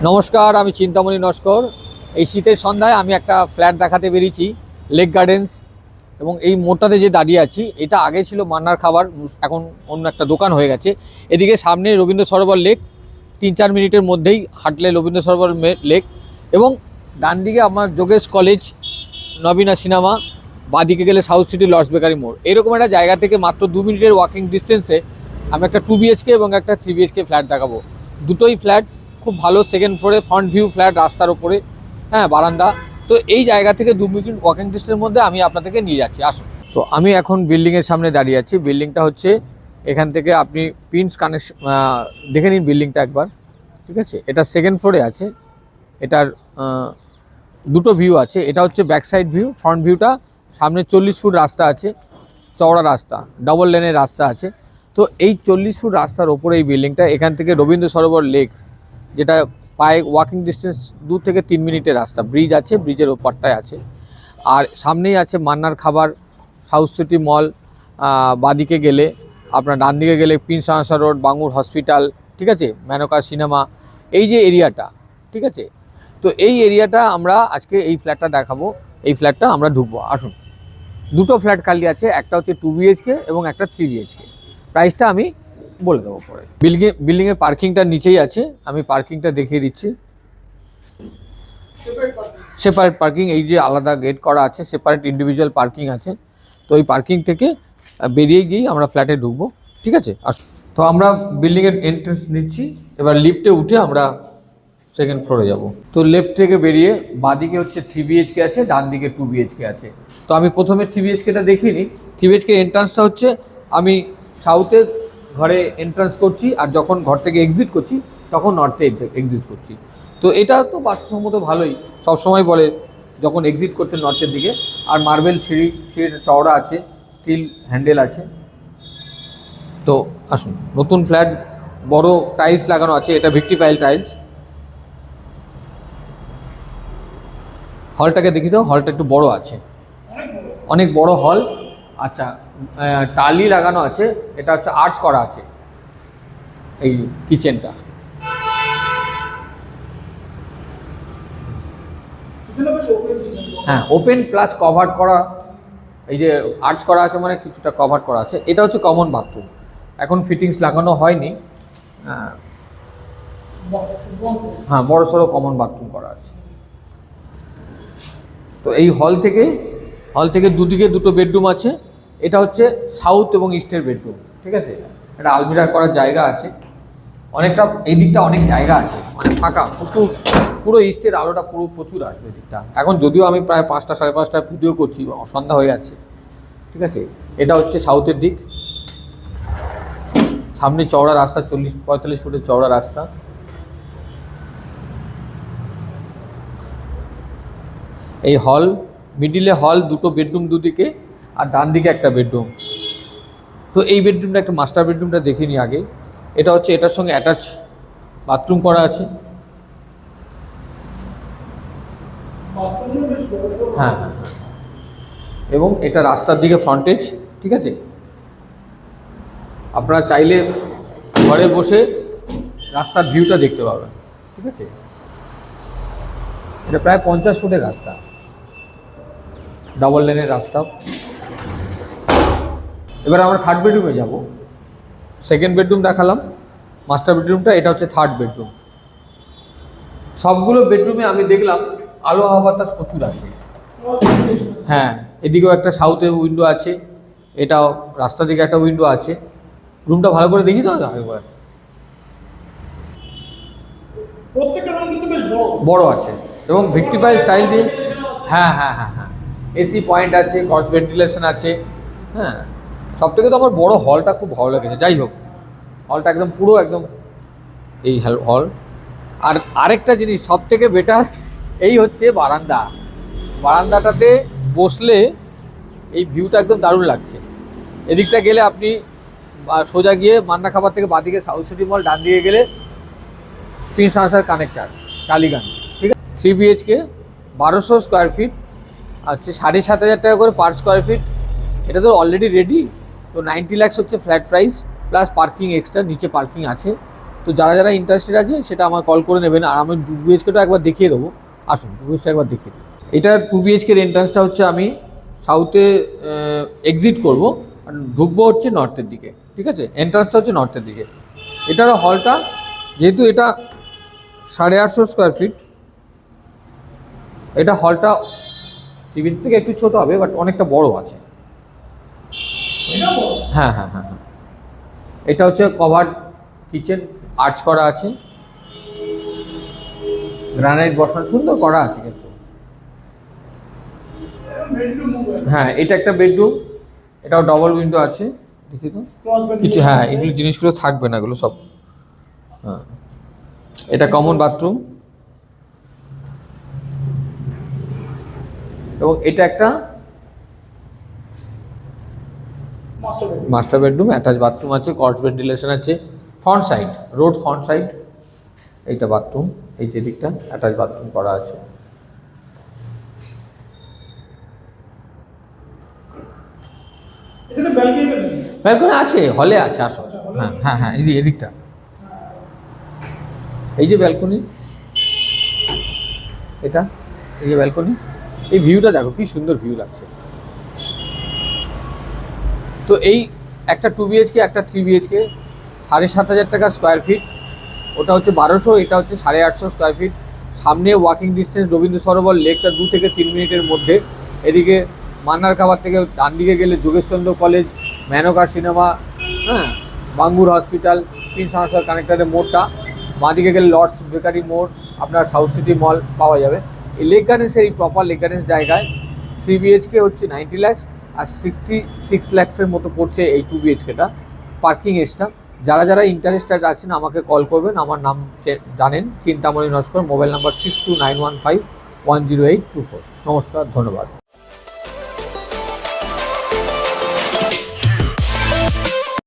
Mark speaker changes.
Speaker 1: নমস্কার, আমি চিন্তামণি নস্কর। এই শীতের সন্ধ্যায় আমি একটা ফ্ল্যাট দেখাতে বেরিয়েছি, লেক গার্ডেন্স। এবং এই মোড়টাতে যে দাঁড়িয়ে আছি, এটা আগে ছিল মান্নার খাবার, এখন অন্য একটা দোকান হয়ে গেছে। এদিকে সামনে রবীন্দ্র সরোবর লেক, 3-4 মিনিটের মধ্যেই হাঁটলে রবীন্দ্র সরোবর লেক। এবং ডান দিকে আমার যোগেশ কলেজ, নবীনা সিনেমা, বাঁদিকে গেলে সাউথ সিটি লর্ডস বেকারি মোড়। এরকম একটা জায়গা থেকে মাত্র 2 মিনিটের ওয়াকিং ডিস্টেন্সে আমি একটা 2 বিএইচকে এবং একটা 3 বিএইচকে ফ্ল্যাট দেখাবো। দুটোই ফ্ল্যাট খুব ভালো, সেকেন্ড ফ্লোরে, ফ্রন্ট ভিউ ফ্ল্যাট, রাস্তার ওপরে, হ্যাঁ, বারান্দা। তো এই জায়গা থেকে 2 মিনিট ওয়াকিং ডিস্টেন্সের মধ্যে আমি আপনাদেরকে নিয়ে যাচ্ছি, আসুন। তো আমি এখন বিল্ডিংয়ের সামনে দাঁড়িয়ে আছি। বিল্ডিংটা হচ্ছে এখান থেকে আপনি পিনস কানেকশন দেখে নিন বিল্ডিংটা একবার, ঠিক আছে। এটা সেকেন্ড ফ্লোরে আছে। এটার দুটো ভিউ আছে। এটা হচ্ছে ব্যাক সাইড ভিউ। ফ্রন্ট ভিউটা সামনে 40 ফুট রাস্তা আছে, চওড়া রাস্তা, ডাবল লেনের রাস্তা আছে। তো এই 40 ফুট রাস্তার ওপরে এই বিল্ডিংটা, এখান থেকে রবীন্দ্র সরোবর লেক, যেটা পায়ে ওয়াকিং ডিস্টেন্স 2 থেকে 3 মিনিটের রাস্তা। ব্রিজ আছে, ব্রিজের ওপারটায় আছে। আর সামনেই আছে মান্নার খাবার, সাউথ সিটি মল। বাঁদিকে গেলে আপনার, ডান দিকে গেলে Prince answer road, Bangur hospital, ঠিক আছে, মেনকা সিনেমা, এই যে এরিয়াটা, ঠিক আছে। তো এই এরিয়াটা আমরা আজকে এই ফ্ল্যাটটা দেখাবো। এই ফ্ল্যাটটা আমরা ঢুকবো, আসুন। দুটো ফ্ল্যাট খালি আছে, একটা হচ্ছে 2 বিএইচকে এবং একটা 3 বিএইচকে। প্রাইসটা আমি বলে দেবো পরে। বিল্ডিংয়ের পার্কিংটা নিচেই আছে, আমি পার্কিংটা দেখিয়ে দিচ্ছি। সেপারেট পার্কিং, এই যে আলাদা গেট করা আছে, সেপারেট ইন্ডিভিজুয়াল পার্কিং আছে। তো এই পার্কিং থেকে বেরিয়ে গিয়েই আমরা ফ্ল্যাটে ঢুকবো, ঠিক আছে, আসুন। তো আমরা বিল্ডিংয়ের এন্ট্রেন্স নিচ্ছি, এবার লিফটে উঠে আমরা সেকেন্ড ফ্লোরে যাব। তো লেফট থেকে বেরিয়ে বাঁদিকে হচ্ছে 3 বিএইচকে আছে, ডান দিকে 2 বিএইচকে আছে। তো আমি প্রথমে 3 বিএইচকেটা দেখিয়ে নিই। 3 বিএইচকে এন্ট্রান্সটা হচ্ছে, আমি সাউথে ঘরে এন্ট্রান্স করছি, আর যখন ঘর থেকে এক্সিট করছি তখন নর্থে এক্সিট করছি। তো এটা তো বাস্তবসম্মত ভালোই, সবসময় বলে যখন এক্সিট করতে নর্থের দিকে। আর মার্বেল সিঁড়িটা চওড়া আছে, স্টিল হ্যান্ডেল আছে। তো আসুন, নতুন ফ্ল্যাট, বড় টাইলস লাগানো আছে, এটা ভিক্টিফাইল টাইলস। হলটাকে দেখি তো, হলটা একটু বড় আছে, অনেক বড় হল। আচ্ছা, টালি লাগানো আছে, এটা হচ্ছে আর্চ করা আছে এই কিচেনটা। হ্যাঁ, ওপেন প্লাস কভার করা, এই যে আর্চ করা আছে মানে কিছুটা কভার করা আছে। এটা হচ্ছে কমন বাথরুম, এখন ফিটিংস লাগানো হয়নি। হ্যাঁ, বড় সড়ো কমন বাথরুম করা আছে। তো এই হল থেকে দুদিকে দুটো বেডরুম আছে। এটা হচ্ছে সাউথ এবং ইস্টের বেডরুম, ঠিক আছে। এটা আলমিরা করার জায়গা আছে অনেকটা, এই দিকটা অনেক জায়গা আছে, মানে ফাঁকা, প্রচুর, পুরো ইস্টের আলোটা প্রচুর আসবে দিকটা। এখন যদিও আমি প্রায় 5টা সাড়ে 5টায় ভিডিও করছি, সন্ধ্যা হয়ে যাচ্ছে, ঠিক আছে। এটা হচ্ছে সাউথের দিক। সামনে চওড়া রাস্তা, 40-45 ফুটের চওড়া রাস্তা। এই হল, মিডিলে হল, দুটো বেডরুম দুদিকে, আর ডান দিকে একটা বেডরুম। তো এই বেডরুমটা, একটা মাস্টার বেডরুমটা দেখিনি আগে। এটা হচ্ছে, এটার সঙ্গে অ্যাটাচ বাথরুম করা আছে। হ্যাঁ হ্যাঁ হ্যাঁ, এবং এটা রাস্তার দিকে ফ্রন্টেজ, ঠিক আছে। আপনারা চাইলে ঘরে বসে রাস্তার ভিউটা দেখতে পাবেন, ঠিক আছে। এটা প্রায় 50 ফুটের রাস্তা, ডাবল লেনের রাস্তা। এবার আমরা থার্ড বেডরুমে যাব। সেকেন্ড বেডরুম দেখালাম, মাস্টার বেডরুমটা, এটা হচ্ছে থার্ড বেডরুম। সবগুলো বেডরুমে আমি দেখলাম আলো হাওয়া বাতাস প্রচুর আছে। হ্যাঁ, এদিকেও একটা সাউথে উইন্ডো আছে, এটাও রাস্তার দিকে একটা উইন্ডো আছে। রুমটা ভালো করে দেখি তো একবার। বড় আছে এবং ভিক্টিফাই স্টাইল দিয়ে। হ্যাঁ হ্যাঁ হ্যাঁ হ্যাঁ, এসি পয়েন্ট আছে, ক্রস ভেন্টিলেশন আছে। হ্যাঁ, সব থেকে তো আমার বড় হলটা খুব ভালো লেগেছে। যাই হোক, হলটা একদম পুরো একদম এই হল। আর আরেকটা জিনিস সব থেকে বেটার, এই হচ্ছে বারান্দাটাতে বসলে এই ভিউটা একদম দারুণ লাগছে। এদিকটা গেলে আপনি সোজা গিয়ে মান্না খাবার থেকে বাঁদিকে সাউথ সিটি মল, ডান দিকে গেলে প্রিন্স আনসার কানেক্টার, টালিগঞ্জ, ঠিক আছে। 3 বিএইচকে, 1200 স্কোয়ার ফিট, আচ্ছা 7,500 টাকা করে পার স্কোয়ার ফিট। এটা তো অলরেডি রেডি। তো 90 লাখ হচ্ছে flat price, plus parking extra, নিচে পার্কিং আছে। তো যারা যারা ইন্টারেস্টেড আছে সেটা আমার কল করে নেবেন। আর আমি 2 BHKটা একবার দেখিয়ে দেবো, আসুন 2 BHK একবার দেখিয়ে দিই। এটা 2 BHKর এন্ট্রান্সটা হচ্ছে আমি সাউথে এক্সিট করব, আর ঢুকবো হচ্ছে নর্থের দিকে, ঠিক আছে? এন্ট্রান্সটা হচ্ছে নর্থের দিকে। এটার হলটা যেহেতু এটা 850 স্কোয়ার ফিট, এটা হলটা টিভির থেকে একটু ছোট হবে, বাট অনেকটা বড় আছে। হ্যাঁ হ্যাঁ হ্যাঁ হ্যাঁ, এটা হচ্ছে কভার কিচেন, আর্চ করা আছে, গ্রানাইট বসানো, সুন্দর করা আছে কিন্তু। হ্যাঁ, এটা একটা বেডরুম, এটাও ডবল উইন্ডো আছে, দেখি তো কিছু। হ্যাঁ, এগুলো জিনিসগুলো থাকবে না, এগুলো সব। হ্যাঁ, এটা কমন বাথরুম, এবং এটা একটা মাস্টার বেডরুম, অ্যাটাচ বাথরুম আছে, ক্রস ভেন্টিলেশন আছে, front side, road front side. এইটা বাথরুম, এই যে দিকটা অ্যাটাচ বাথরুম করা আছে। ব্যালকনি আছে, হলে আছে, আসো। হ্যাঁ হ্যাঁ হ্যাঁ, এই এদিকটা, এই যে ব্যালকনি, এটা এই যে ব্যালকনি, এই ভিউটা দেখো কি সুন্দর ভিউ লাগছে। তো এই একটা 2 BHK, একটা 3 BHK, 7,500 টাকা স্কোয়ার ফিট। ওটা হচ্ছে 1200, এটা হচ্ছে 850 স্কোয়ার ফিট। সামনে ওয়াকিং ডিস্টেন্স রবীন্দ্র সরোবর লেকটা 2 থেকে 3 মিনিটের মধ্যে। এদিকে মান্নার খাবার থেকে ডান দিকে গেলে যোগেশচন্দ্র কলেজ, মেনকা সিনেমা, হ্যাঁ, বাঙ্গুর হসপিটাল, 3 সংস্থার কানেক্টারের মোড়টা। বাঁদিকে গেলে লর্ডস বেকারি মোড়, আপনার সাউথ সিটি মল পাওয়া যাবে। এই লেক গার্ডেন্সের, এই প্রপার লেক গার্ডেন্স জায়গায় 3 BHK হচ্ছে 90 লাখ, আর 66 লাখসের মতো পড়ছে এই 2 BHKটা পার্কিং এক্সট্রা। যারা যারা ইন্টারেস্টেড আছেন আমাকে কল করবেন। আমার নাম জানেন, চিন্তামণি নস্কর, মোবাইল নাম্বার 6291510824। নমস্কার, ধন্যবাদ।